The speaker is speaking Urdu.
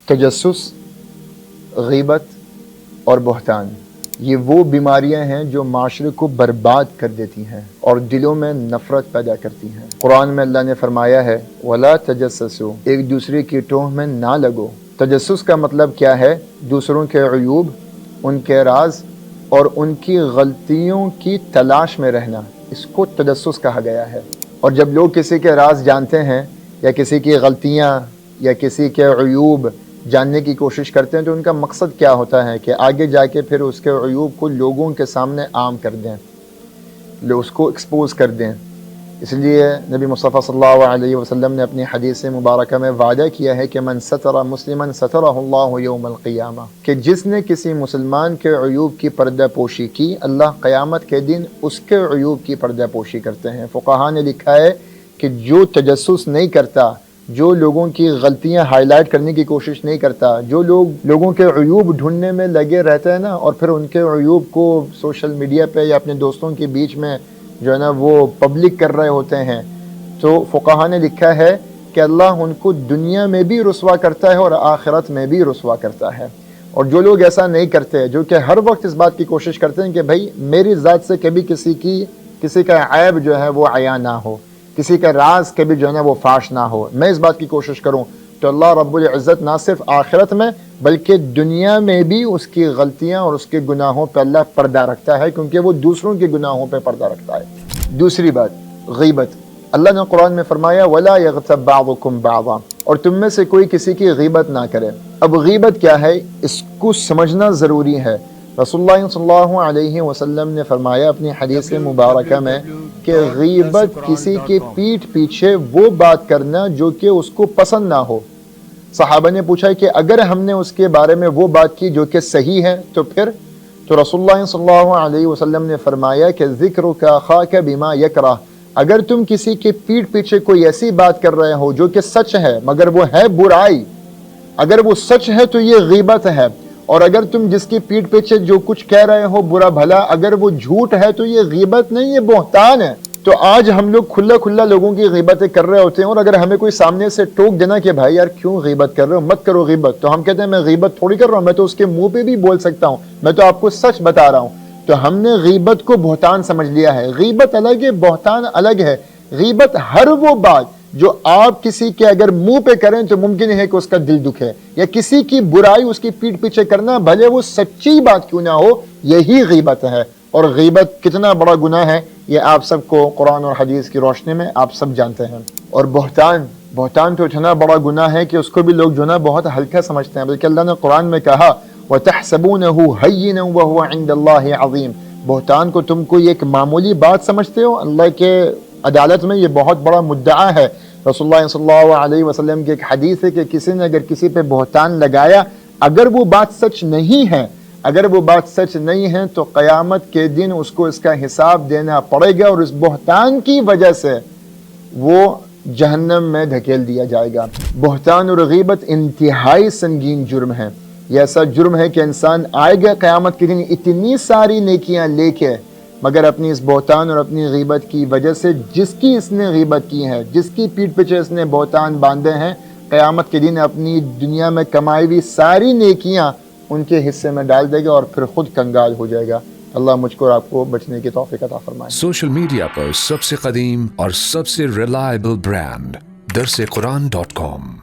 تجسس، غیبت اور بہتان، یہ وہ بیماریاں ہیں جو معاشرے کو برباد کر دیتی ہیں اور دلوں میں نفرت پیدا کرتی ہیں۔ قرآن میں اللہ نے فرمایا ہے وَلَا تَجَسَّسُوا، ایک دوسرے کی ٹوہ میں نہ لگو۔ تجسس کا مطلب کیا ہے؟ دوسروں کے عیوب، ان کے راز اور ان کی غلطیوں کی تلاش میں رہنا، اس کو تجسس کہا گیا ہے۔ اور جب لوگ کسی کے راز جانتے ہیں یا کسی کی غلطیاں یا کسی کے عیوب جاننے کی کوشش کرتے ہیں تو ان کا مقصد کیا ہوتا ہے کہ آگے جا کے پھر اس کے عیوب کو لوگوں کے سامنے عام کر دیں، اس کو ایکسپوز کر دیں۔ اس لیے نبی مصطفیٰ صلی اللہ علیہ وسلم نے اپنی حدیث مبارکہ میں وعدہ کیا ہے کہ من ستر مسلما سترہ اللہ یوم القیامہ، کہ جس نے کسی مسلمان کے عیوب کی پردہ پوشی کی، اللہ قیامت کے دن اس کے عیوب کی پردہ پوشی کرتے ہیں۔ فقہاء نے لکھا ہے کہ جو تجسس نہیں کرتا، جو لوگوں کی غلطیاں ہائی لائٹ کرنے کی کوشش نہیں کرتا، جو لوگوں کے عیوب ڈھونڈنے میں لگے رہتے ہیں نا اور پھر ان کے عیوب کو سوشل میڈیا پہ یا اپنے دوستوں کے بیچ میں جو ہے نا وہ پبلک کر رہے ہوتے ہیں، تو فقہاء نے لکھا ہے کہ اللہ ان کو دنیا میں بھی رسوا کرتا ہے اور آخرت میں بھی رسوا کرتا ہے۔ اور جو لوگ ایسا نہیں کرتے، جو کہ ہر وقت اس بات کی کوشش کرتے ہیں کہ بھائی میری ذات سے کبھی کسی کا عیب جو ہے وہ عیاں نہ ہو، کسی کا راز کبھی جو ہے نا وہ فاش نہ ہو، میں اس بات کی کوشش کروں، تو اللہ رب العزت نہ صرف آخرت میں بلکہ دنیا میں بھی اس کی غلطیاں اور اس کے گناہوں پہ اللہ پردہ رکھتا ہے، کیونکہ وہ دوسروں کے گناہوں پہ پردہ رکھتا ہے۔ دوسری بات، غیبت۔ اللہ نے قرآن میں فرمایا وَلَا يَغْتَبْ بَعْضُكُمْ بَعْضًا، اور تم میں سے کوئی کسی کی غیبت نہ کرے۔ اب غیبت کیا ہے اس کو سمجھنا ضروری ہے۔ رسول اللہ صلی اللہ علیہ وسلم نے فرمایا اپنی حدیث مبارکہ میں کہ غیبت کسی کے پیٹھ پیچھے وہ بات کرنا جو کہ اس کو پسند نہ ہو۔ صحابہ نے پوچھا کہ اگر ہم نے اس کے بارے میں وہ بات کی جو کہ صحیح ہے تو پھر؟ تو رسول اللہ صلی اللہ علیہ وسلم نے فرمایا کہ ذکرک اخاک بما یکرہ، اگر تم کسی کے پیٹھ پیچھے کوئی ایسی بات کر رہے ہو جو کہ سچ ہے مگر وہ ہے برائی، اگر وہ سچ ہے تو یہ غیبت ہے، اور اگر تم جس کی پیٹھ پیچھے جو کچھ کہہ رہے ہو برا بھلا اگر وہ جھوٹ ہے تو یہ غیبت نہیں، یہ بہتان ہے۔ تو آج ہم لوگ کھلا لوگوں کی غیبتیں کر رہے ہوتے ہیں، اور اگر ہمیں کوئی سامنے سے ٹوک دینا کہ بھائی یار کیوں غیبت کر رہے ہو، مت کرو غیبت، تو ہم کہتے ہیں میں غیبت تھوڑی کر رہا ہوں، میں تو اس کے منہ پہ بھی بول سکتا ہوں، میں تو آپ کو سچ بتا رہا ہوں۔ تو ہم نے غیبت کو بہتان سمجھ لیا ہے۔ غیبت الگ ہے، بہتان الگ ہے۔ غیبت ہر وہ بات جو آپ کسی کے اگر منہ پہ کریں تو ممکن ہے کہ اس کا دل دکھے، یا کسی کی برائی اس کی پیٹھ پیچھے کرنا بھلے وہ سچی بات کیوں نہ ہو، یہی غیبت ہے۔ اور غیبت کتنا بڑا گناہ ہے یہ آپ سب کو قرآن اور حدیث کی روشنی میں آپ سب جانتے ہیں۔ اور بہتان تو اتنا بڑا گناہ ہے کہ اس کو بھی لوگ جو نا بہت ہلکا سمجھتے ہیں، بلکہ اللہ نے قرآن میں کہا وَتَحْسَبُونَهُ هَيِّنًا وَهُوَ عِندَ اللَّهِ عَظِيمٌ، بہتان کو تم کوئی ایک معمولی بات سمجھتے ہو، اللہ کے عدالت میں یہ بہت بڑا مدعا ہے۔ رسول اللہ صلی اللہ علیہ وسلم کی ایک حدیث ہے کہ کسی نے اگر کسی پہ بہتان لگایا، اگر وہ بات سچ نہیں ہے تو قیامت کے دن اس کو اس کا حساب دینا پڑے گا، اور اس بہتان کی وجہ سے وہ جہنم میں دھکیل دیا جائے گا۔ بہتان اور غیبت انتہائی سنگین جرم ہے۔ یہ ایسا جرم ہے کہ انسان آئے گا قیامت کے دن اتنی ساری نیکیاں لے کے، مگر اپنی اس بہتان اور اپنی غیبت کی وجہ سے جس کی اس نے غیبت کی ہے، جس کی پیٹھ پیچھے اس نے بہتان باندھے ہیں، قیامت کے دن اپنی دنیا میں کمائی ہوئی ساری نیکیاں ان کے حصے میں ڈال دے گا اور پھر خود کنگال ہو جائے گا۔ اللہ مجھ کو اور آپ کو بچنے کی توفیق عطا فرمائے۔ سوشل میڈیا پر سب سے قدیم اور سب سے ریلائبل برانڈ درسقرآن.com